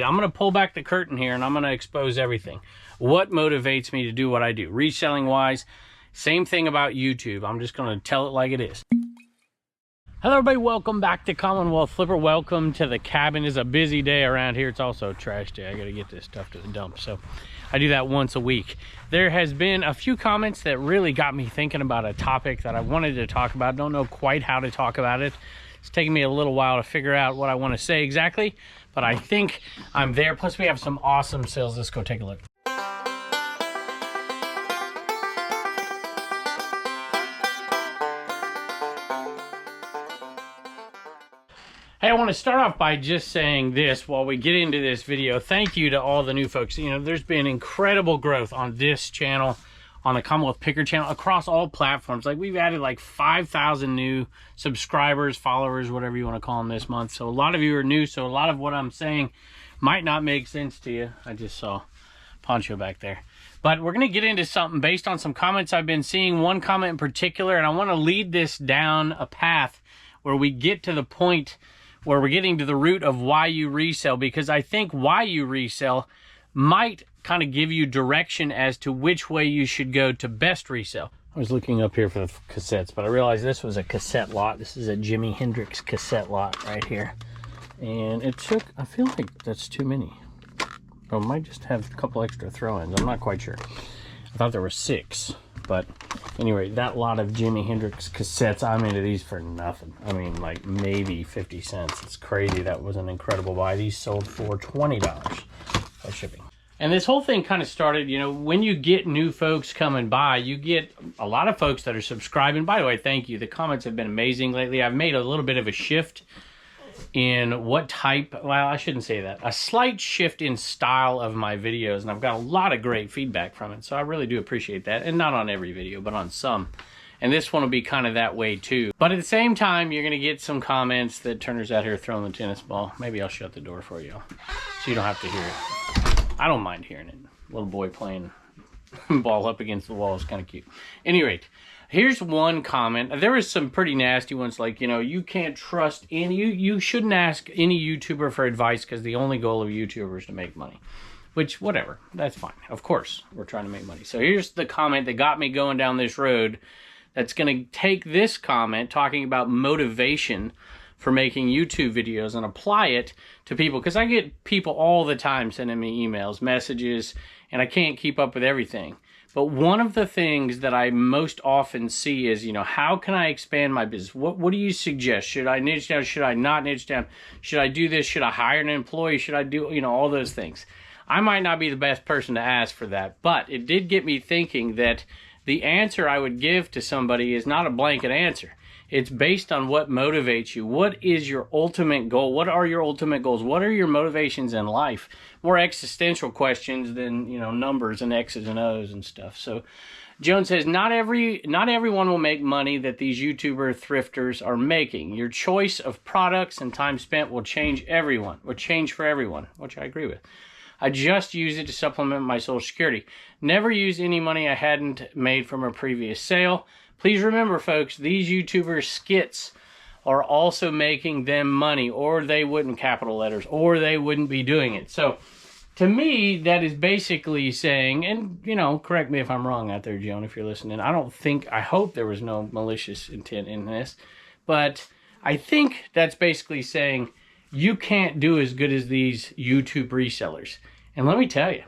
I'm going to pull back the curtain here and I'm going to expose everything. What motivates me to do what I do? Reselling wise, same thing about YouTube. I'm just going to tell it like it is. Hello everybody, welcome back to Commonwealth Flipper. Welcome to the cabin. It's a busy day around here. It's also a trash day. I got to get this stuff to the dump. So I do that once a week. There has been a few comments that really got me thinking about a topic that I wanted to talk about. Don't know quite how to talk about it. It's taking me a little while to figure out what I want to say exactly, but I think I'm there. Plus we have some awesome sales. Let's go take a look. Hey, I want to start off by just saying this while we get into this video. Thank you to all the new folks. You know, there's been incredible growth on this channel, on the Commonwealth Picker channel, across all platforms. Like, we've added like 5,000 new subscribers, followers, whatever you want to call them this month. So a lot of you are new, so a lot of what I'm saying might not make sense to you. I just saw Poncho back there. But we're going to get into something based on some comments I've been seeing, one comment in particular, and I want to lead this down a path where we get to the point where we're getting to the root of why you resell, because I think why you resell might kind of give you direction as to which way you should go to best resell. I was looking up here for the cassettes, but I realized this was a cassette lot. This is a Jimi Hendrix cassette lot right here. And it took, I feel like that's too many. I might just have a couple extra throw-ins. I'm not quite sure. I thought there were 6. But anyway, that lot of Jimi Hendrix cassettes, I'm into these for nothing. I mean, like maybe 50 cents. It's crazy. That was an incredible buy. These sold for $20 plus shipping. And this whole thing kind of started, you know, when you get new folks coming by, you get a lot of folks that are subscribing. By the way, thank you. The comments have been amazing lately. I've made a little bit of a shift in what type, well, I shouldn't say that, a slight shift in style of my videos, and I've got a lot of great feedback from it, so I really do appreciate that. And not on every video, but on some. And this one will be kind of that way too. But at the same time, you're going to get some comments that Turner's out here throwing the tennis ball. Maybe I'll shut the door for you so you don't have to hear it. I don't mind hearing it. Little boy playing ball up against the wall is kind of cute. At any rate, here's one comment. There was some pretty nasty ones, like, you know, you can't trust any, you shouldn't ask any YouTuber for advice because the only goal of YouTubers is to make money. Which, whatever, that's fine. Of course, we're trying to make money. So here's the comment that got me going down this road that's going to take this comment talking about motivation for making YouTube videos and apply it to people. Because I get people all the time sending me emails, messages, and I can't keep up with everything. But one of the things that I most often see is, you know, how can I expand my business? What do you suggest? Should I niche down? Should I not niche down? Should I do this? Should I hire an employee? Should I do, you know, all those things? I might not be the best person to ask for that, but it did get me thinking that the answer I would give to somebody is not a blanket answer. It's based on what motivates you. What is your ultimate goal? What are your ultimate goals? What are your motivations in life? More existential questions than, you know, numbers and X's and O's and stuff. So Joan says, not everyone will make money that these YouTuber thrifters are making. Your choice of products and time spent will change for everyone, which I agree with. I just use it to supplement my Social Security. Never use any money I hadn't made from a previous sale. Please remember, folks, these YouTuber skits are also making them money, or they wouldn't, capital letters, or they wouldn't be doing it. So to me, that is basically saying, and, you know, correct me if I'm wrong out there, Joan, if you're listening. I hope there was no malicious intent in this, but I think that's basically saying you can't do as good as these YouTube resellers. And let me tell you,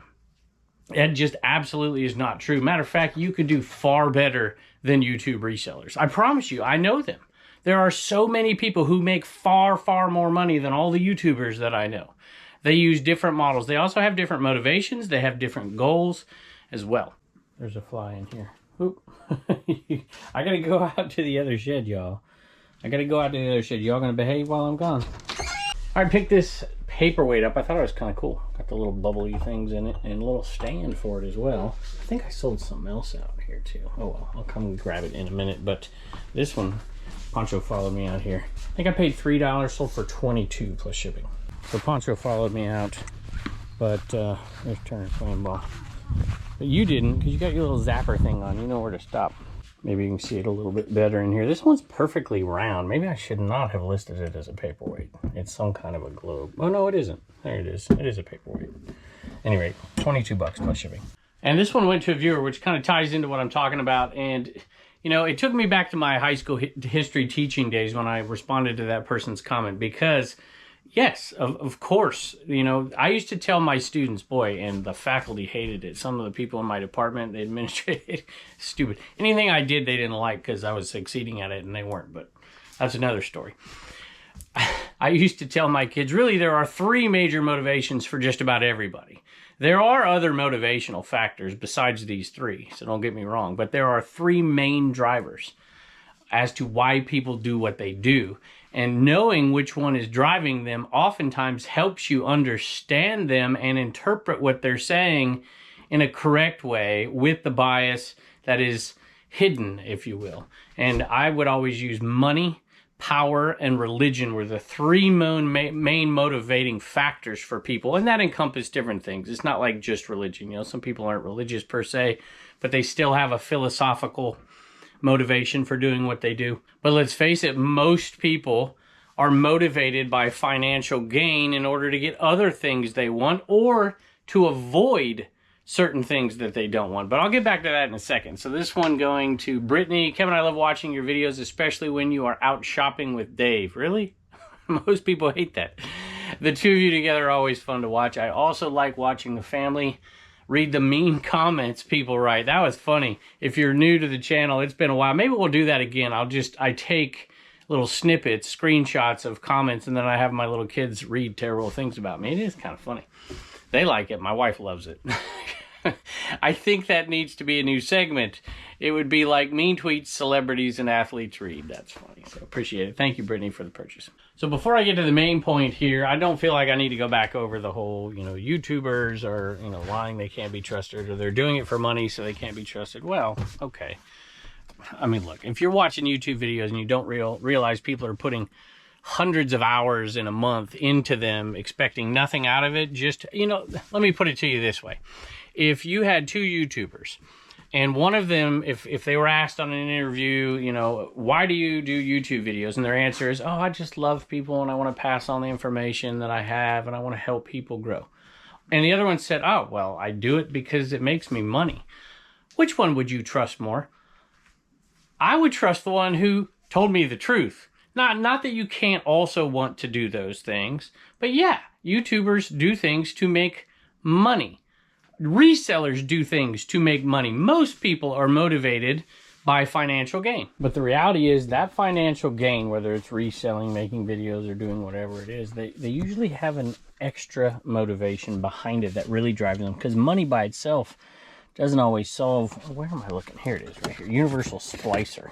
that just absolutely is not true. Matter of fact, you could do far better than YouTube resellers. I promise you, I know them. There are so many people who make far, far more money than all the YouTubers that I know. They use different models. They also have different motivations. They have different goals as well. There's a fly in here. Oop. I gotta go out to the other shed, y'all. Y'all gonna behave while I'm gone? All right, pick this paperweight up. I thought it was kind of cool. Got the little bubbly things in it and a little stand for it as well. I think I sold something else out here too. Oh well, I'll come grab it in a minute. But this one, Poncho followed me out here. I think I paid $3, sold for $22 plus shipping. So Poncho followed me out, but there's Turner playing ball. But you didn't, because you got your little zapper thing on. You know where to stop. Maybe you can see it a little bit better in here. This one's perfectly round. Maybe I should not have listed it as a paperweight. It's some kind of a globe. Oh, no, it isn't. There it is. It is a paperweight. Anyway, 22 bucks plus shipping. And this one went to a viewer, which kind of ties into what I'm talking about. And, you know, it took me back to my high school history teaching days when I responded to that person's comment. Because, yes, of course, you know, I used to tell my students, boy, and the faculty hated it. Some of the people in my department, the administrative, stupid. Anything I did, they didn't like because I was succeeding at it and they weren't. But that's another story. I used to tell my kids, really, there are 3 major motivations for just about everybody. There are other motivational factors besides these 3, so don't get me wrong, but there are 3 main drivers as to why people do what they do. And knowing which one is driving them oftentimes helps you understand them and interpret what they're saying in a correct way with the bias that is hidden, if you will. And I would always use money, power, and religion were the 3 main motivating factors for people. And that encompass different things. It's not like just religion. You know, some people aren't religious per se, but they still have a philosophical motivation for doing what they do. But let's face it, most people are motivated by financial gain in order to get other things they want or to avoid certain things that they don't want. But I'll get back to that in a second. So this one going to Brittany. Kevin, I love watching your videos, especially when you are out shopping with Dave. Really? Most people hate that. The 2 of you together are always fun to watch. I also like watching the family read the mean comments people write. That was funny. If you're new to the channel, it's been a while. Maybe we'll do that again. I take little snippets, screenshots of comments, and then I have my little kids read terrible things about me. It is kind of funny. They like it. My wife loves it. I think that needs to be a new segment. It would be like mean tweets celebrities and athletes read. That's funny. So appreciate it. Thank you, Brittany, for the purchase. So before I get to the main point here, I don't feel like I need to go back over the whole, you know, YouTubers are, you know, lying, they can't be trusted, or they're doing it for money so they can't be trusted. Well, okay. I mean, look, if you're watching YouTube videos and you don't realize people are putting hundreds of hours in a month into them, expecting nothing out of it, just, you know, let me put it to you this way. If you had 2 YouTubers and one of them, if they were asked on an interview, you know, why do you do YouTube videos? And their answer is, oh, I just love people and I want to pass on the information that I have and I want to help people grow. And the other one said, oh, well, I do it because it makes me money. Which one would you trust more? I would trust the one who told me the truth. Not that you can't also want to do those things, but yeah, YouTubers do things to make money. Resellers do things to make money. Most people are motivated by financial gain. But the reality is that financial gain, whether it's reselling, making videos, or doing whatever it is, they usually have an extra motivation behind it that really drives them. Because money by itself doesn't always solve... Where am I looking? Here it is, right here. Universal splicer.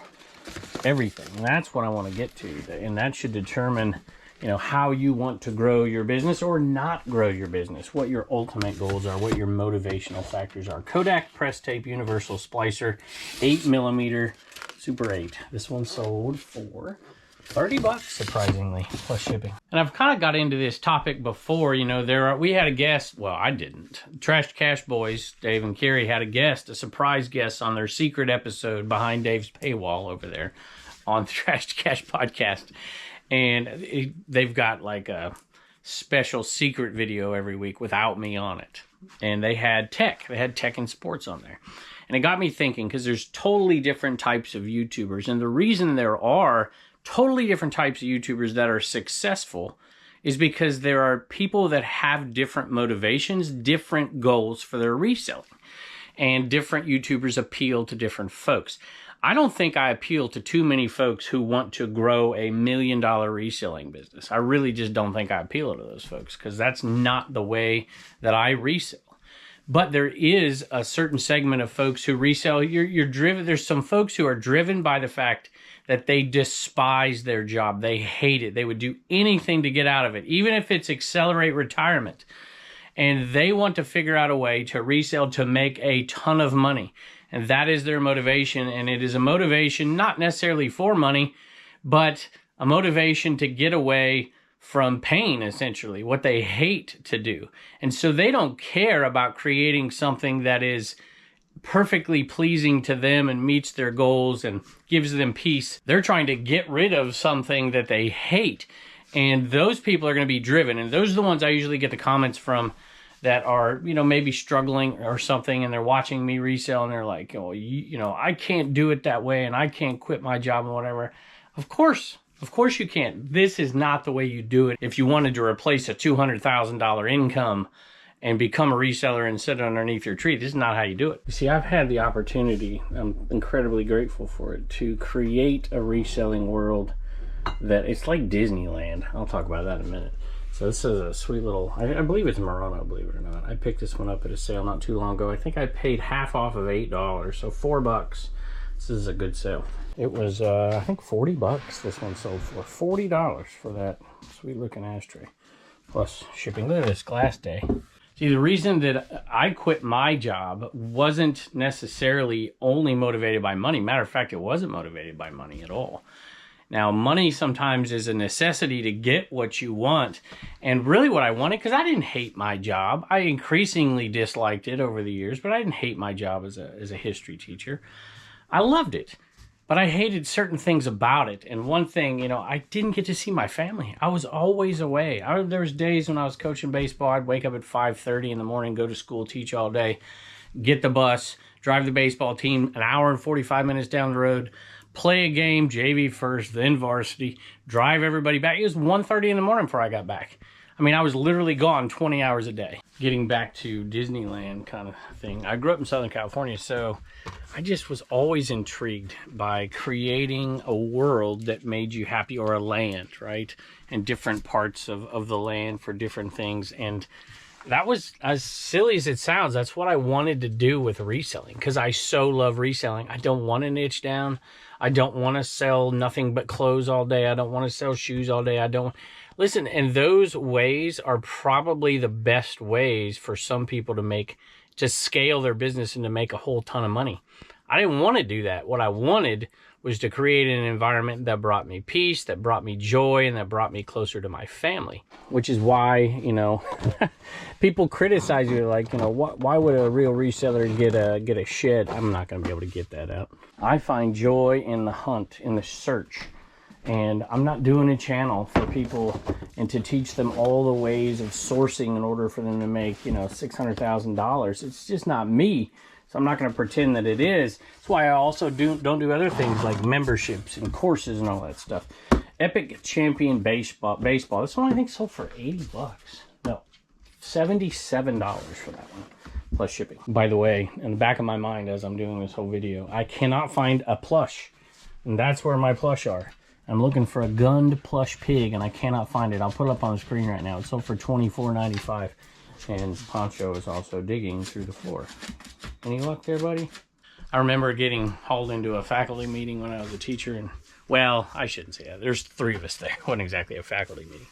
Everything. And that's what I want to get to. And that should determine, you know, how you want to grow your business or not grow your business, what your ultimate goals are, what your motivational factors are. Kodak press tape universal splicer, 8mm Super 8. This one sold for 30 bucks, surprisingly, plus shipping. And I've kind of got into this topic before. You know, we had a guest. Well, I didn't. Trash Cash Boys, Dave and Carrie, had a guest, a surprise guest on their secret episode behind Dave's paywall over there on the Trash Cash podcast. And they've got like a special secret video every week without me on it. And they had tech. They had tech and sports on there. And it got me thinking, because there's totally different types of YouTubers. And the reason there are totally different types of YouTubers that are successful is because there are people that have different motivations, different goals for their reselling. And different YouTubers appeal to different folks. I don't think I appeal to too many folks who want to grow a $1 million reselling business. I really just don't think I appeal to those folks because that's not the way that I resell. But there is a certain segment of folks who resell. You're driven. There's some folks who are driven by the fact that they despise their job. They hate it. They would do anything to get out of it, even if it's accelerate retirement. And they want to figure out a way to resell to make a ton of money. And that is their motivation. And it is a motivation not necessarily for money, but a motivation to get away from pain, essentially, what they hate to do. And so they don't care about creating something that is perfectly pleasing to them and meets their goals and gives them peace. They're trying to get rid of something that they hate. And those people are going to be driven. And those are the ones I usually get the comments from that are, you know, maybe struggling or something, and they're watching me resell and they're like, oh, you know, I can't do it that way and I can't quit my job and whatever. Of course you can't. This is not the way you do it. If you wanted to replace a $200,000 income and become a reseller and sit underneath your tree, this is not how you do it. You see, I've had the opportunity, I'm incredibly grateful for it, to create a reselling world that it's like Disneyland. I'll talk about that in a minute. So this is a sweet little, I believe it's Murano, believe it or not. I picked this one up at a sale not too long ago. I think I paid half off of $8, so $4. This is a good sale. It was, I think 40 bucks this one sold for. $40 for that sweet looking ashtray. Plus shipping. Look at this glass day. See, the reason that I quit my job wasn't necessarily only motivated by money. Matter of fact, it wasn't motivated by money at all. Now, money sometimes is a necessity to get what you want. And really what I wanted, because I didn't hate my job. I increasingly disliked it over the years, but I didn't hate my job as a history teacher. I loved it, but I hated certain things about it. And one thing, you know, I didn't get to see my family. I was always away. There was days when I was coaching baseball, I'd wake up at 5:30 in the morning, go to school, teach all day, get the bus, drive the baseball team an hour and 45 minutes down the road, play a game, JV first, then varsity, drive everybody back. It was 1:30 in the morning before I got back. I mean, I was literally gone 20 hours a day. Getting back to Disneyland kind of thing. I grew up in Southern California, so I just was always intrigued by creating a world that made you happy, or a land, right? And different parts of the land for different things. And that was, as silly as it sounds, that's what I wanted to do with reselling, because I so love reselling. I don't want to niche down. I don't want to sell nothing but clothes all day. I don't want to sell shoes all day. I don't. Listen, and those ways are probably the best ways for some people to scale their business and to make a whole ton of money. I didn't want to do that. What I wanted was to create an environment that brought me peace, that brought me joy, and that brought me closer to my family. Which is why, you know, people criticize you like, you know, why would a real reseller get a shed? I'm not going to be able to get that out. I find joy in the hunt, in the search. And I'm not doing a channel for people and to teach them all the ways of sourcing in order for them to make, you know, $600,000. It's just not me. So I'm not going to pretend that it is. That's why I also don't do other things like memberships and courses and all that stuff. Epic Champion Baseball. This one I think sold for 80 bucks. No, $77 for that one, plus shipping. By the way, in the back of my mind as I'm doing this whole video, I cannot find a plush. And that's where my plush are. I'm looking for a gunned plush pig, and I cannot find it. I'll put it up on the screen right now. It sold for $24.95. And Poncho is also digging through the floor. Any luck there, buddy? I remember getting hauled into a faculty meeting when I was a teacher. And, well, I shouldn't say that. There's 3 of us there. It wasn't exactly a faculty meeting.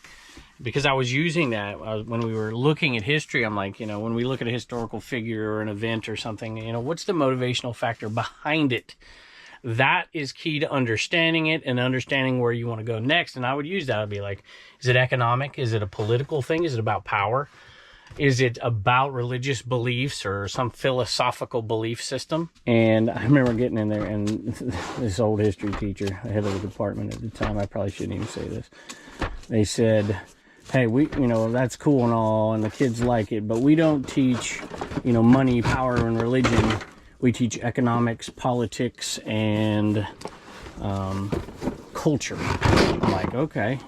Because I was using that when we were looking at history. I'm like, you know, when we look at a historical figure or an event or something, you know, what's the motivational factor behind it? That is key to understanding it and understanding where you want to go next. And I would use that. I'd be like, is it economic? Is it a political thing? Is it about power? Is it about religious beliefs or some philosophical belief system? And I remember getting in there, and this old history teacher, head of the department at the time, I probably shouldn't even say this. They said, hey, you know, that's cool and all, and the kids like it, but we don't teach, you know, money, power, and religion. We teach economics, politics, and culture. I'm like, okay.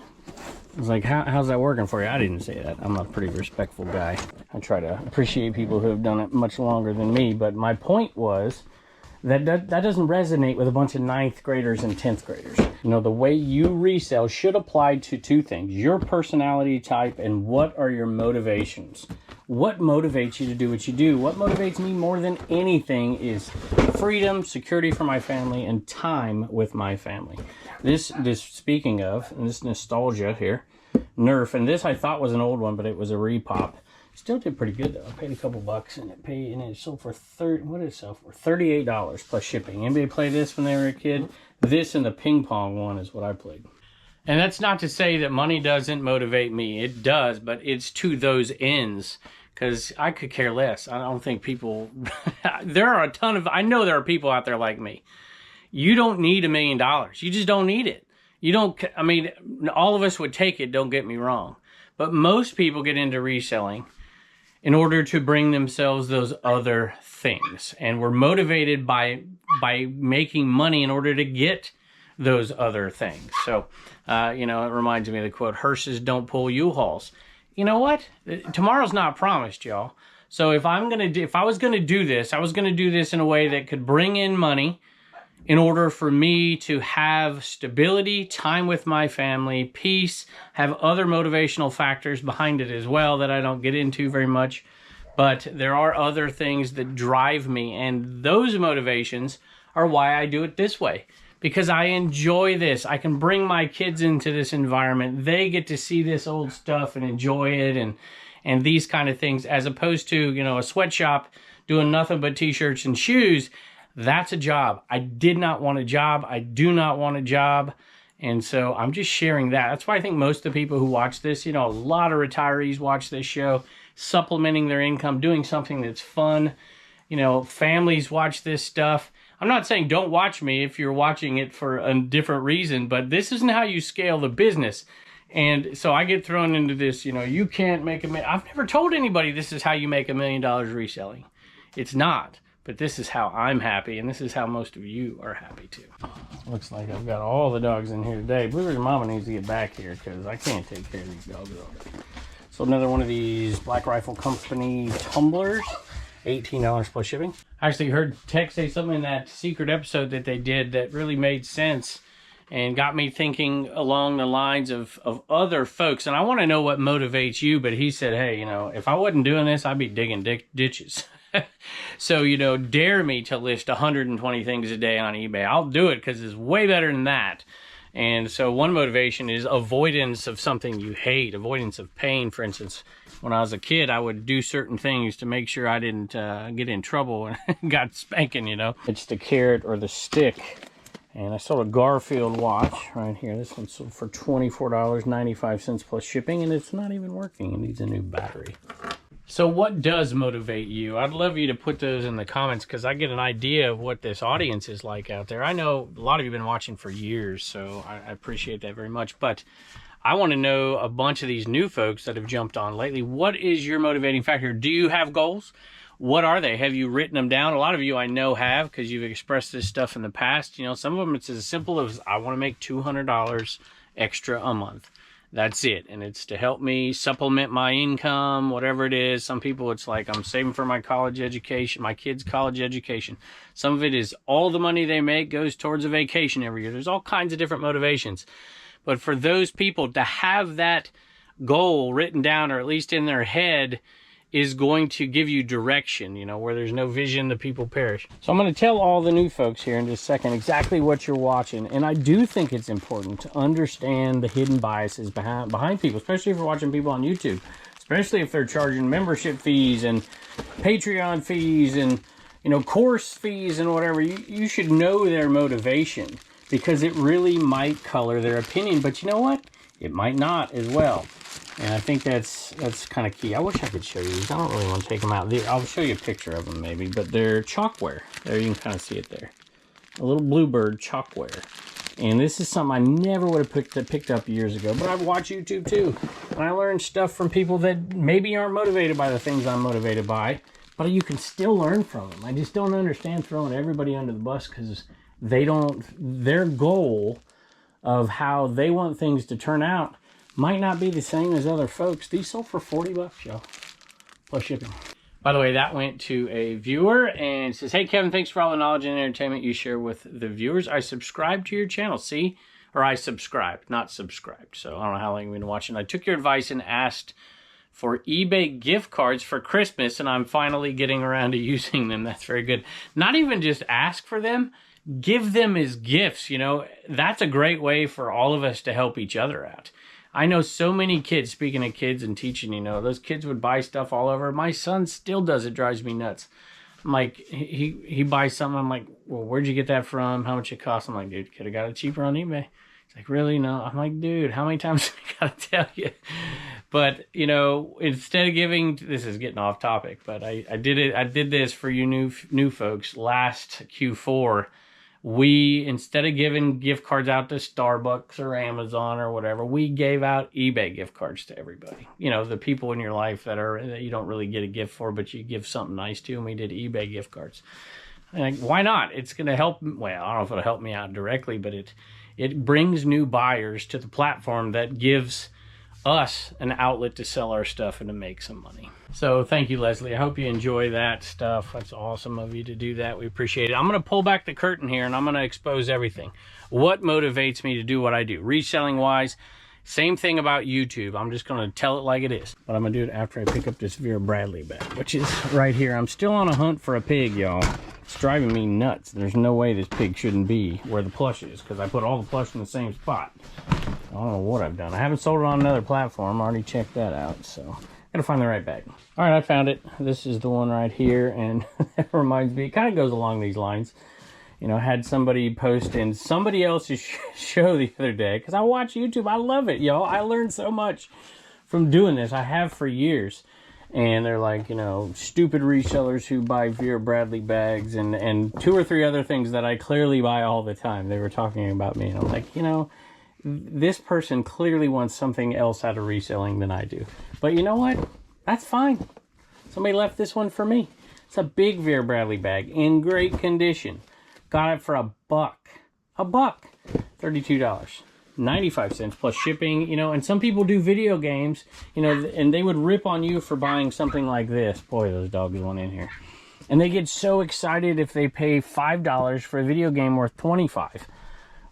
I was like, how's that working for you? I didn't say that. I'm a pretty respectful guy. I try to appreciate people who have done it much longer than me. But my point was that doesn't resonate with a bunch of 9th graders and 10th graders. You know, the way you resell should apply to 2 things. Your personality type and what are your motivations. What motivates you to do what you do? What motivates me more than anything is freedom, security for my family, and time with my family. This speaking of, and this nostalgia here, Nerf, and this I thought was an old one, but it was a repop. Still did pretty good though. I paid a couple bucks, and it sold for what did it sell for? $38 plus shipping. Anybody play this when they were a kid? This and the ping pong one is what I played. And that's not to say that money doesn't motivate me. It does, but it's to those ends. because I could care less. I don't think people, there are a ton of, I know there are people out there like me. You don't need $1 million. You just don't need it. You don't, I mean, all of us would take it, don't get me wrong. But most people get into reselling in order to bring themselves those other things. And we're motivated by making money in order to get those other things. So, you know, it reminds me of the quote, hearses don't pull U-Hauls. You know what? Tomorrow's not promised, y'all. So if I was going to do this, I was going to do this in a way that could bring in money in order for me to have stability, time with my family, peace, have other motivational factors behind it as well that I don't get into very much. But there are other things that drive me, and those motivations are why I do it this way. Because I enjoy this. I can bring my kids into this environment. They get to see this old stuff and enjoy it and these kind of things, as opposed to, you know, a sweatshop doing nothing but t-shirts and shoes. That's a job. I did not want a job. I do not want a job. And so I'm just sharing that. That's why I think most of the people who watch this, you know, a lot of retirees watch this show, supplementing their income, doing something that's fun. You know, families watch this stuff. I'm not saying don't watch me if you're watching it for a different reason, but this isn't how you scale the business. And so I get thrown into this, you know, you can't make I've never told anybody this is how you make $1 million reselling. It's not. But this is how I'm happy, and this is how most of you are happy too. Looks like I've got all the dogs in here today. Blueberry's mama needs to get back here because I can't take care of these dogs all day. So another one of these Black Rifle Company tumblers, $18 plus shipping. I actually heard Tech say something in that secret episode that they did that really made sense and got me thinking along the lines of other folks. And I want to know what motivates you, but he said, hey, you know, if I wasn't doing this, I'd be digging ditches. So, you know, dare me to list 120 things a day on eBay. I'll do it because it's way better than that. And so one motivation is avoidance of something you hate, avoidance of pain. For instance, when I was a kid, I would do certain things to make sure I didn't get in trouble and got spanking, you know. It's the carrot or the stick. And I sold a Garfield watch right here. This one's sold for $24.95 plus shipping, and it's not even working. It needs a new battery. So what does motivate you? I'd love you to put those in the comments because I get an idea of what this audience is like out there. I know a lot of you have been watching for years, so I appreciate that very much. But I want to know a bunch of these new folks that have jumped on lately. What is your motivating factor? Do you have goals? What are they? Have you written them down? A lot of you I know have because you've expressed this stuff in the past. You know, some of them it's as simple as I want to make $200 extra a month. That's it. And it's to help me supplement my income, whatever it is. Some people, it's like I'm saving for my college education, my kids' college education. Some of it is all the money they make goes towards a vacation every year. There's all kinds of different motivations. But for those people to have that goal written down, or at least in their head, is going to give you direction. You know, where there's no vision, the people perish. So I'm going to tell all the new folks here in just a second exactly what you're watching. And I do think it's important to understand the hidden biases behind people, especially if you're watching people on YouTube, especially if they're charging membership fees and Patreon fees and, you know, course fees and whatever. You should know their motivation because it really might color their opinion. But you know what? It might not as well. And I think that's kind of key. I wish I could show you these. I don't really want to take them out. I'll show you a picture of them maybe, but they're chalkware. There, you can kind of see it there. A little bluebird chalkware. And this is something I never would have picked up years ago, but I've watched YouTube too. And I learned stuff from people that maybe aren't motivated by the things I'm motivated by, but you can still learn from them. I just don't understand throwing everybody under the bus because their goal of how they want things to turn out might not be the same as other folks. These sold for $40, y'all, plus shipping. By the way, that went to a viewer and says, hey, Kevin, thanks for all the knowledge and entertainment you share with the viewers. I subscribe to your channel, see? Or I subscribed, not subscribed. So I don't know how long you've been watching. I took your advice and asked for eBay gift cards for Christmas, and I'm finally getting around to using them. That's very good. Not even just ask for them, give them as gifts, you know. That's a great way for all of us to help each other out. I know so many kids, speaking of kids and teaching, you know, those kids would buy stuff all over. My son still does. It drives me nuts. I'm like, he buys something. I'm like, well, where'd you get that from? How much it costs? I'm like, dude, could have got it cheaper on eBay. It's like, really? No. I'm like, dude, how many times do I gotta tell you? But, you know, instead of giving, this is getting off topic, but I did this for you new folks last Q4. We, instead of giving gift cards out to Starbucks or Amazon or whatever, we gave out eBay gift cards to everybody. You know, the people in your life that you don't really get a gift for, but you give something nice to, and we did eBay gift cards. And like, why not? It's going to help. Well, I don't know if it'll help me out directly, but it brings new buyers to the platform that gives us an outlet to sell our stuff and to make some money. So thank you, Leslie. I hope you enjoy that stuff. That's awesome of you to do that. We appreciate it. I'm going to pull back the curtain here and I'm going to expose everything. What motivates me to do what I do? Reselling wise, same thing about YouTube. I'm just going to tell it like it is. But I'm going to do it after I pick up this Vera Bradley bag, which is right here. I'm still on a hunt for a pig, y'all. It's driving me nuts. There's no way this pig shouldn't be where the plush is, because I put all the plush in the same spot. I don't know what I've done. I haven't sold it on another platform. I already checked that out, so gotta find the right bag. All right, I found it. This is the one right here, and that reminds me, it kind of goes along these lines. You know, I had somebody post in somebody else's show the other day, because I watch YouTube. I love it, y'all. I learned so much from doing this. I have for years. And they're like, you know, stupid resellers who buy Vera Bradley bags and 2 or 3 other things that I clearly buy all the time. They were talking about me, and I'm like, you know, this person clearly wants something else out of reselling than I do. But you know what? That's fine. Somebody left this one for me. It's a big Vera Bradley bag in great condition. Got it for $1. $1. $32. 95 cents plus shipping, you know. And some people do video games, you know, and they would rip on you for buying something like this. Boy, those dogs went in here. And they get so excited if they pay $5 for a video game worth $25,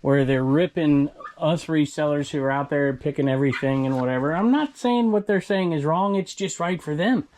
where they're ripping us resellers who are out there picking everything and whatever. I'm not saying what they're saying is wrong. It's just right for them.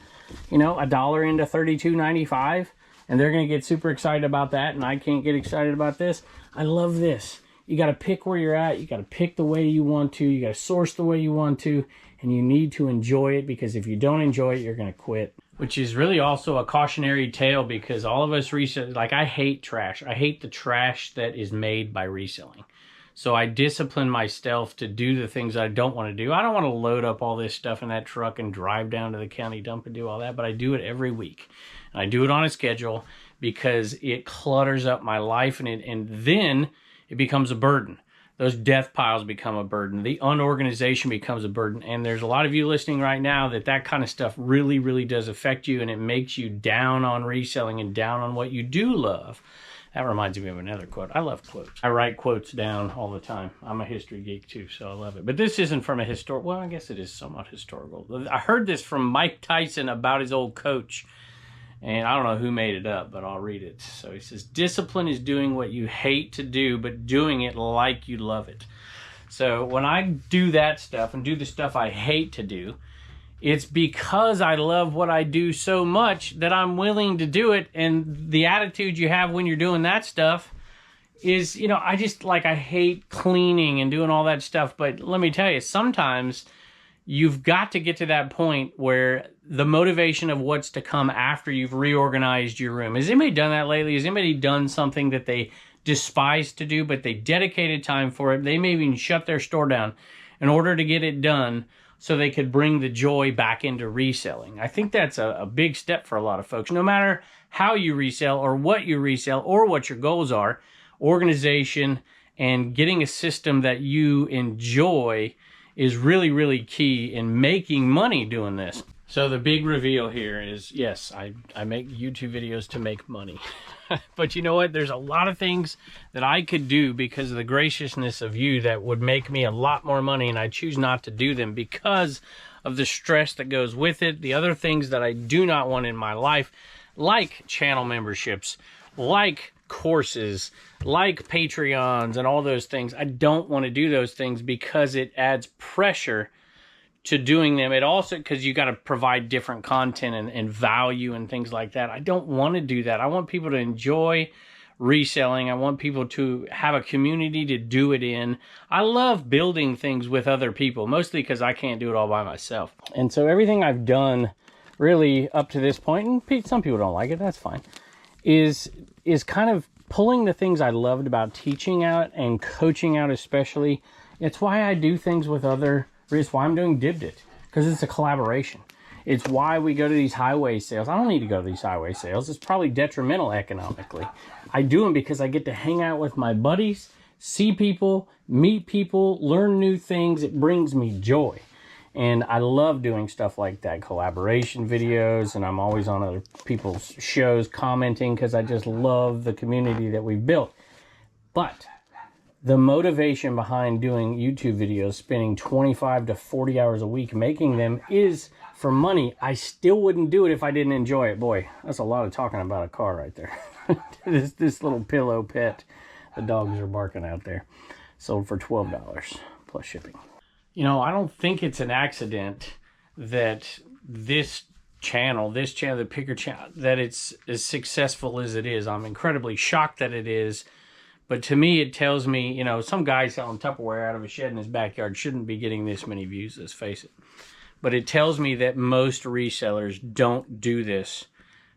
You know, $1 into $32.95, and they're going to get super excited about that, and I can't get excited about this. I love this. You got to pick where you're at. You got to pick the way you want to. You got to source the way you want to, and you need to enjoy it, because if you don't enjoy it, you're going to quit. Which is really also a cautionary tale, because all of us resell, like, I hate trash. I hate the trash that is made by reselling. So I discipline myself to do the things I don't want to do. I don't want to load up all this stuff in that truck and drive down to the county dump and do all that, but I do it every week. And I do it on a schedule because it clutters up my life, and then it becomes a burden. Those death piles become a burden. The unorganization becomes a burden. And there's a lot of you listening right now that kind of stuff really, really does affect you, and it makes you down on reselling and down on what you do love. That reminds me of another quote. I love quotes. I write quotes down all the time. I'm a history geek too, so I love it. But this isn't from a historical, well, I guess it is somewhat historical. I heard this from Mike Tyson about his old coach. And I don't know who made it up, but I'll read it. So he says, discipline is doing what you hate to do, but doing it like you love it. So when I do that stuff and do the stuff I hate to do, it's because I love what I do so much that I'm willing to do it. And the attitude you have when you're doing that stuff is, you know, I hate cleaning and doing all that stuff. But let me tell you, sometimes you've got to get to that point where the motivation of what's to come after you've reorganized your room. Has anybody done that lately? Has anybody done something that they despise to do, but they dedicated time for it? They may even shut their store down in order to get it done so they could bring the joy back into reselling. I think that's a big step for a lot of folks. No matter how you resell or what you resell or what your goals are, organization and getting a system that you enjoy is really, really key in making money doing this. So the big reveal here is, yes, I make YouTube videos to make money. But you know what? There's a lot of things that I could do because of the graciousness of you that would make me a lot more money, and I choose not to do them because of the stress that goes with it. The other things that I do not want in my life, like channel memberships, like courses, like Patreons and all those things. I don't want to do those things because it adds pressure to doing them. It also, because you got to provide different content and value and things like that. I don't want to do that. I want people to enjoy reselling. I want people to have a community to do it in. I love building things with other people, mostly because I can't do it all by myself. And so everything I've done really up to this point, and some people don't like it, that's fine, is kind of pulling the things I loved about teaching out and coaching out especially. It's why I do things with other, it's why I'm doing Dibbed It, because it's a collaboration. It's why we go to these highway sales. I don't need to go to these highway sales. It's probably detrimental economically. I do them because I get to hang out with my buddies, see people, meet people, learn new things. It brings me joy. And I love doing stuff like that, collaboration videos, and I'm always on other people's shows commenting because I just love the community that we've built. But the motivation behind doing YouTube videos, spending 25 to 40 hours a week making them, is for money. I still wouldn't do it if I didn't enjoy it. Boy, that's a lot of talking about a car right there. this little pillow pet the dogs are barking out there. Sold for $12 plus shipping. You know, I don't think it's an accident that this channel, the Picker channel, that it's as successful as it is. I'm incredibly shocked that it is. But to me, it tells me, you know, some guy selling Tupperware out of a shed in his backyard shouldn't be getting this many views, let's face it. But it tells me that most resellers don't do this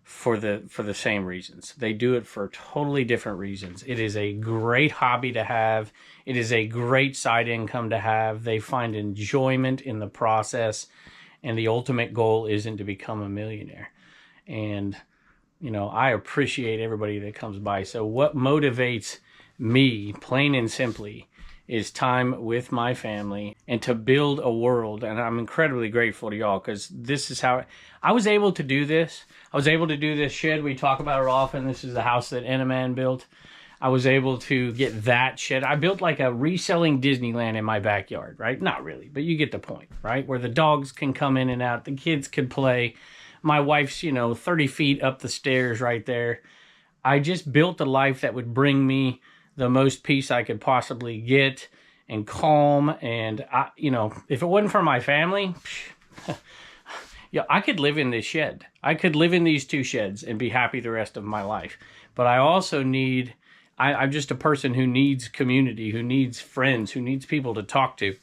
for the same reasons. They do it for totally different reasons. It is a great hobby to have. It is a great side income to have. They find enjoyment in the process, and the ultimate goal isn't to become a millionaire. And, you know, I appreciate everybody that comes by. So what motivates me, plain and simply, is time with my family and to build a world. And I'm incredibly grateful to y'all, because this is how I was able to do this. I was able to do this shed. We talk about it often. This is the house that Enaman built. I was able to get that shed. I built like a reselling Disneyland in my backyard, right? Not really, but you get the point, right? Where the dogs can come in and out. The kids could play. My wife's, you know, 30 feet up the stairs right there. I just built a life that would bring me the most peace I could possibly get, and calm. And I, you know, if it wasn't for my family, yeah, I could live in this shed. I could live in these two sheds and be happy the rest of my life. But I also need, I'm just a person who needs community, who needs friends, who needs people to talk to.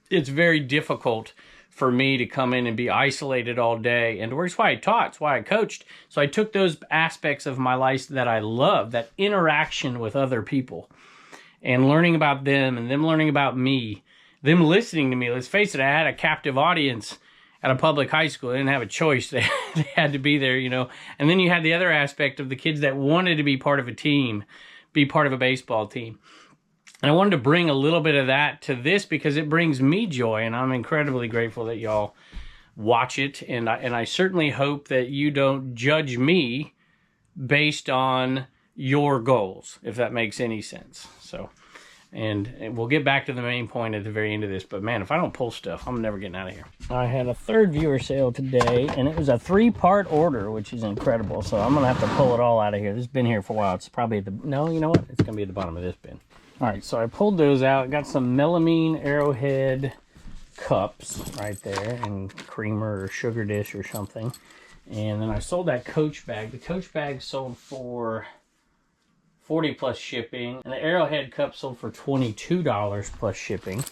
It's very difficult for me to come in and be isolated all day. And that's why I taught, it's why I coached. So I took those aspects of my life that I love, that interaction with other people, and learning about them and them learning about me, them listening to me. Let's face it, I had a captive audience at a public high school. They didn't have a choice. They had to be there, you know. And then you had the other aspect of the kids that wanted to be part of a team, be part of a baseball team. And I wanted to bring a little bit of that to this because it brings me joy, and I'm incredibly grateful that y'all watch it. And I certainly hope that you don't judge me based on your goals, if that makes any sense. So, and we'll get back to the main point at the very end of this. But man, if I don't pull stuff, I'm never getting out of here. I had a third viewer sale today, and it was a 3-part order, which is incredible. So I'm gonna have to pull it all out of here. This has been here for a while. It's probably at the, no, you know what? It's gonna be at the bottom of this bin. All right, so I pulled those out. Got some melamine Arrowhead cups right there, and creamer or sugar dish or something. And then I sold that Coach bag. The Coach bag sold for $40 plus shipping, and the Arrowhead cup sold for $22 plus shipping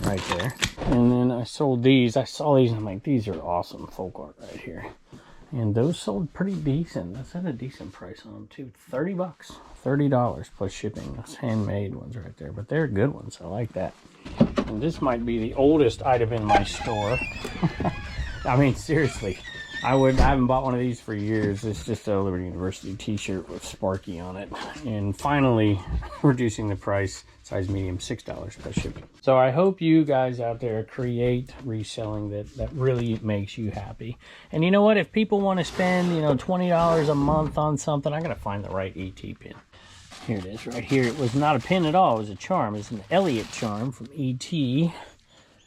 right there. And then I sold these. I saw these and I'm like, these are awesome folk art right here. And those sold pretty decent. That's at a decent price on them too. $30. $30 plus shipping. Those handmade ones right there. But they're good ones. I like that. And this might be the oldest item in my store. I mean, seriously. I haven't bought one of these for years. It's just a Liberty University t-shirt with Sparky on it. And finally, reducing the price, size medium, $6 plus shipping. So I hope you guys out there create reselling that really makes you happy. And you know what? If people want to spend, you know, $20 a month on something, I gotta find the right ET pin. Here it is right here. It was not a pin at all. It was a charm. It's an Elliot charm from ET.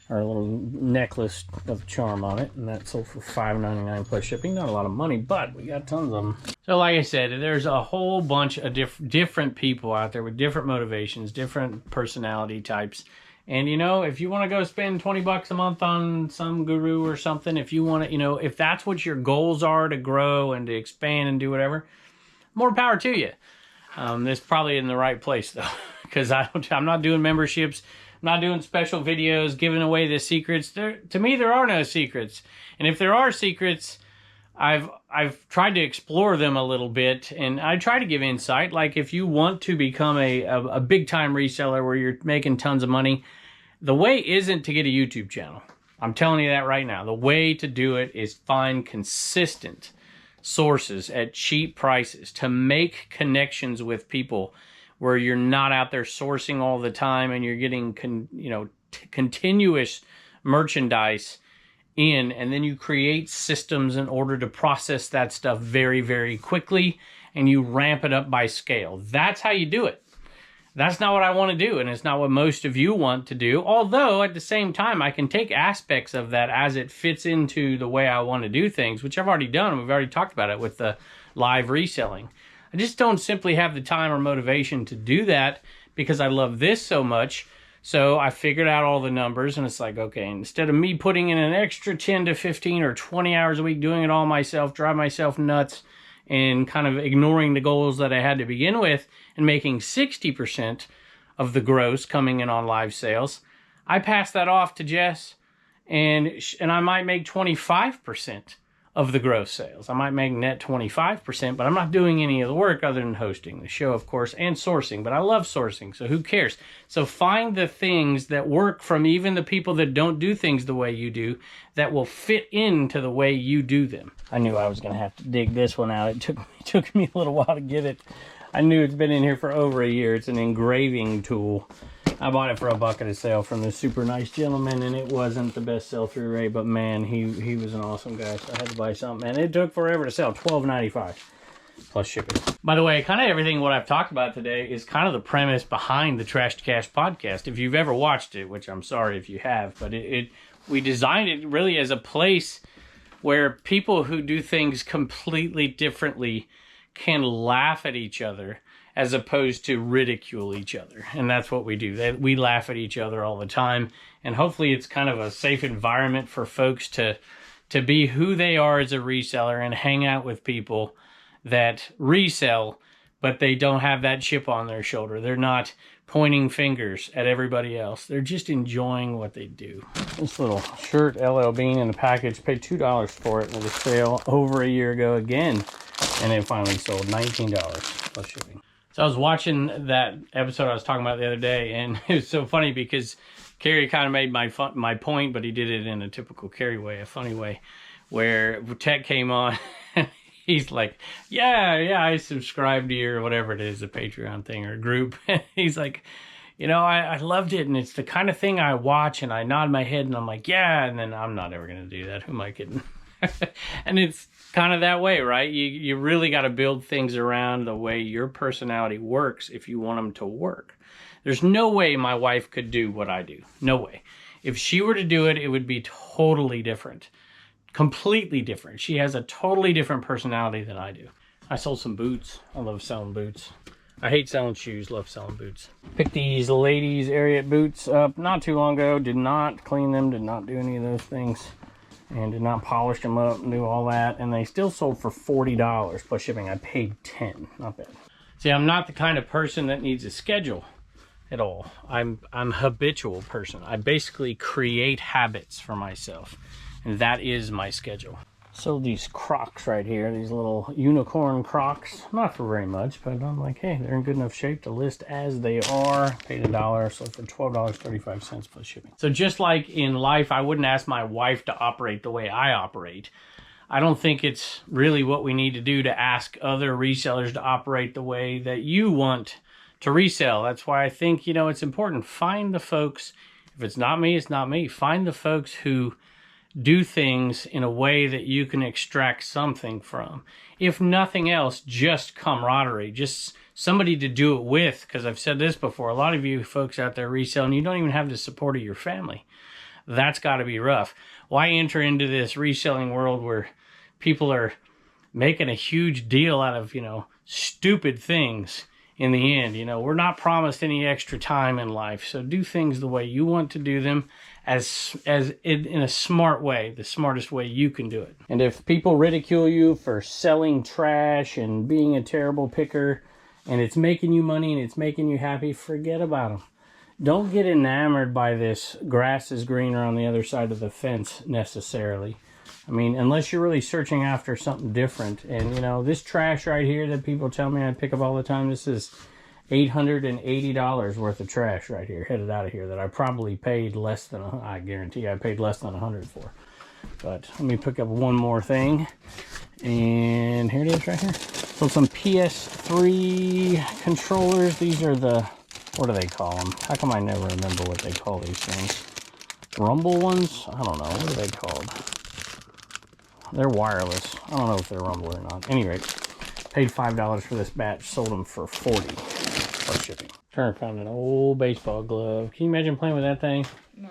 Our little necklace of charm on it, and that sold for $5.99 plus shipping. Not a lot of money, but we got tons of them. So like I said, there's a whole bunch of different people out there with different motivations, different personality types. And you know, if you want to go spend 20 bucks a month on some guru or something, if you want to, you know, if that's what your goals are, to grow and to expand and do whatever, more power to you. This probably in the right place though, because I'm not doing memberships. I'm not doing special videos giving away the secrets. To me, there are no secrets. And if there are secrets, I've tried to explore them a little bit, and I try to give insight. Like, if you want to become a big time reseller where you're making tons of money, the way isn't to get a YouTube channel. I'm telling you that right now. The way to do it is find consistent sources at cheap prices to make connections with people where you're not out there sourcing all the time and you're getting continuous merchandise in, and then you create systems in order to process that stuff very, very quickly, and you ramp it up by scale. That's how you do it. That's not what I want to do, and it's not what most of you want to do, although at the same time I can take aspects of that as it fits into the way I want to do things, which I've already done. We've already talked about it with the live reselling. I just don't simply have the time or motivation to do that because I love this so much. So I figured out all the numbers, and it's like, okay, instead of me putting in an extra 10 to 15 or 20 hours a week doing it all myself, drive myself nuts, and kind of ignoring the goals that I had to begin with and making 60% of the gross coming in on live sales, I pass that off to Jess, and I might make 25% of the gross sales. I might make net 25%, but I'm not doing any of the work other than hosting the show, of course, and sourcing. But I love sourcing, so who cares? So find the things that work from even the people that don't do things the way you do that will fit into the way you do them. I knew I was going to have to dig this one out. It took me a little while to get it. I knew it's been in here for over a year. It's an engraving tool. I bought it for $1 at a sale from this super nice gentleman, and it wasn't the best sell-through rate, but man, he was an awesome guy, so I had to buy something, and it took forever to sell, $12.95 plus shipping. By the way, kind of everything what I've talked about today is kind of the premise behind the Trash to Cash podcast. If you've ever watched it, which I'm sorry if you have, but we designed it really as a place where people who do things completely differently can laugh at each other as opposed to ridicule each other. And that's what we do. We laugh at each other all the time. And hopefully it's kind of a safe environment for folks to be who they are as a reseller and hang out with people that resell, but they don't have that chip on their shoulder. They're not pointing fingers at everybody else. They're just enjoying what they do. This little shirt, LL Bean in a package, paid $2 for it at a sale over a year ago again. And it finally sold $19 plus shipping. So I was watching that episode I was talking about the other day, and it was so funny because Kerry kind of made my point, but he did it in a typical Kerry way, a funny way, where Tech came on, and he's like, yeah, I subscribed to your, whatever it is, a Patreon thing or a group. He's like, I loved it, and it's the kind of thing I watch, and I nod my head, and I'm like, yeah, and then I'm not ever going to do that. Who am I kidding? And it's kind of that way, right? You really got to build things around the way your personality works if you want them to work. There's no way my wife could do what I do. No way. If she were to do it, it would be totally different. Completely different. She has a totally different personality than I do. I sold some boots. I love selling boots. I hate selling shoes, love selling boots. Picked these ladies' Ariat boots up not too long ago. Did not clean them, did not do any of those things. And did not polish them up and do all that. And they still sold for $40 plus shipping. I paid $10. Not bad. See, I'm not the kind of person that needs a schedule at all. I'm a habitual person. I basically create habits for myself. And that is my schedule. Sold these Crocs right here. These little unicorn Crocs. Not for very much, but I'm like, hey, they're in good enough shape to list as they are. Paid $1, sold for $12.35 plus shipping. So just like in life, I wouldn't ask my wife to operate the way I operate. I don't think it's really what we need to do to ask other resellers to operate the way that you want to resell. That's why I think, it's important. Find the folks. If it's not me, it's not me. Find the folks who do things in a way that you can extract something from. If nothing else, just camaraderie, just somebody to do it with. Because I've said this before, a lot of you folks out there reselling, you don't even have the support of your family. That's got to be rough. Why enter into this reselling world where people are making a huge deal out of, stupid things in the end? We're not promised any extra time in life. So do things the way you want to do them, as in a smart way, the smartest way you can do it. And if people ridicule you for selling trash and being a terrible picker, and it's making you money and it's making you happy, forget about them. Don't get enamored by this grass is greener on the other side of the fence necessarily. I mean, unless you're really searching after something different. And, you know, this trash right here that people tell me I pick up all the time, this is $880 worth of trash right here, headed out of here, that I probably paid less than, I guarantee I paid less than 100 for. But let me pick up one more thing. And here it is right here. So some PS3 controllers. These are the, what do they call them? How come I never remember what they call these things? Rumble ones? I don't know. What are they called? They're wireless. I don't know if they're Rumble or not. Anyway, paid $5 for this batch. Sold them for $40 plus shipping. Turner found an old baseball glove. Can you imagine playing with that thing? No.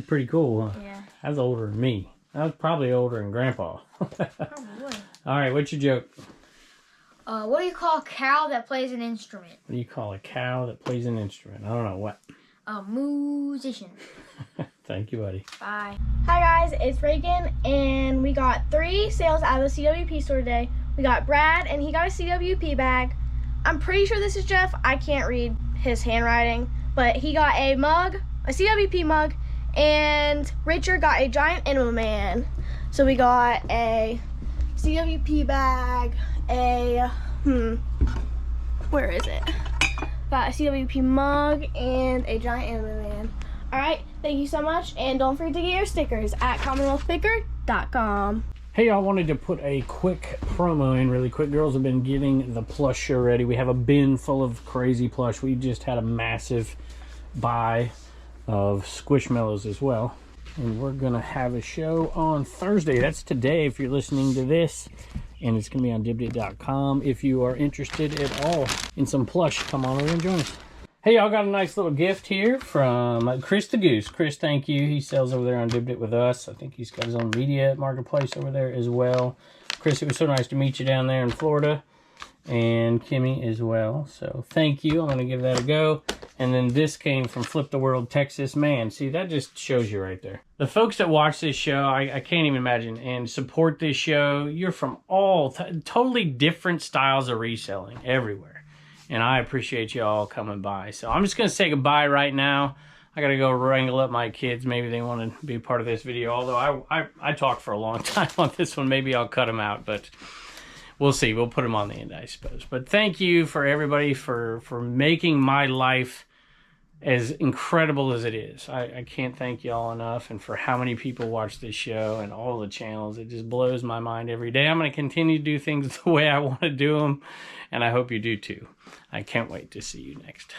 Pretty cool, huh? Yeah. I was older than me. I was probably older than Grandpa. Probably. All right, what's your joke? What do you call a cow that plays an instrument? What do you call a cow that plays an instrument? I don't know what. A musician. Thank you, buddy. Bye. Hi guys, it's Reagan, and we got 3 sales out of the CWP store today. We got Brad, and he got a CWP bag. I'm pretty sure this is Jeff. I can't read his handwriting, but he got a mug, a CWP mug, and Richard got a giant Enema Man. So we got a CWP bag, where is it? Got a CWP mug and a giant Enema Man. Alright, thank you so much, and don't forget to get your stickers at CommonwealthPicker.com. Hey, I wanted to put a quick promo in really quick. Girls have been getting the plush show ready. We have a bin full of crazy plush. We just had a massive buy of Squishmallows as well. And we're going to have a show on Thursday. That's today if you're listening to this. And it's going to be on dibdit.com. If you are interested at all in some plush, come on over and join us. Hey, y'all, got a nice little gift here from Chris the Goose. Chris, thank you. He sells over there on Dibdit with us. I think he's got his own media marketplace over there as well. Chris, it was so nice to meet you down there in Florida. And Kimmy as well. So thank you. I'm going to give that a go. And then this came from Flip the World, Texas. Man, see, that just shows you right there. The folks that watch this show, I can't even imagine, and support this show, you're from all totally different styles of reselling everywhere. And I appreciate you all coming by. So I'm just going to say goodbye right now. I got to go wrangle up my kids. Maybe they want to be a part of this video. Although I talked for a long time on this one. Maybe I'll cut them out. But we'll see. We'll put them on the end, I suppose. But thank you for everybody for making my life as incredible as it is. I can't thank y'all enough. And for how many people watch this show and all the channels. It just blows my mind every day. I'm going to continue to do things the way I want to do them. And I hope you do too. I can't wait to see you next.